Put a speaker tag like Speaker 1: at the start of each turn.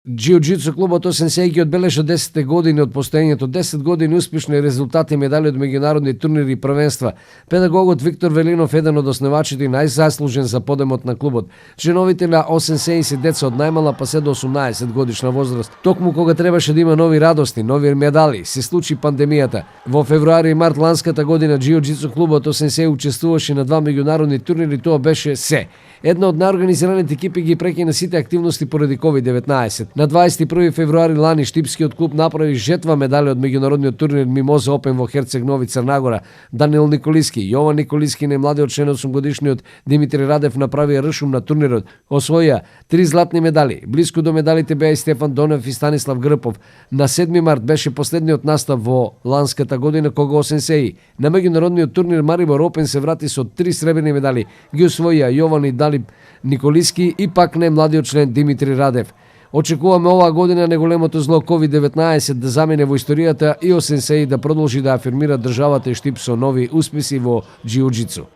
Speaker 1: Џиу-џитсу клубот Осенсеј ги одбележа 10 години од постоењето, 10 години успешни резултати и медали од меѓународни турнири и првенства. Педагогот Виктор Велинов, еден од основачите и најзаслужен за подемот на клубот. Членовите на Осенсеј се деца од најмала па се до 18 годишна возраст. Токму кога требаше да има нови радости, нови медали, се случи пандемијата. Во февруари и март ланската година џиу-џитсу клубот Осенсеј учествуваше на 2 меѓународни турнири, тоа беше се. Една од наорганизираните екипи ги прекина сите активности поради COVID-19. На 21 февруари лани Штипскиот клуб направи жетва медали од меѓународниот турнир Мимоза Опен во Херцег Нови Црнагора. Даниел Николиски, Јован Николиски, најмладиот член 8-годишниот Димитри Радев направија ршум на турнирот. Освоја 3 златни медали. Блиску до медалите беа и Стефан Донев и Станислав Грпов. На 7 март беше последниот настав во ланската година кога Осенсеј на меѓународниот турнир Марибор Опен се врати со 3 сребрни медали. Ги освоија Јован и Далиб Николиски и пак најмладиот член Димитри Радев. Очекуваме оваа година неголемото зло COVID-19 да замине во историјата и Осенсеј да продолжи да афирмира државата и Штип со нови успеси во џиу-џитсу.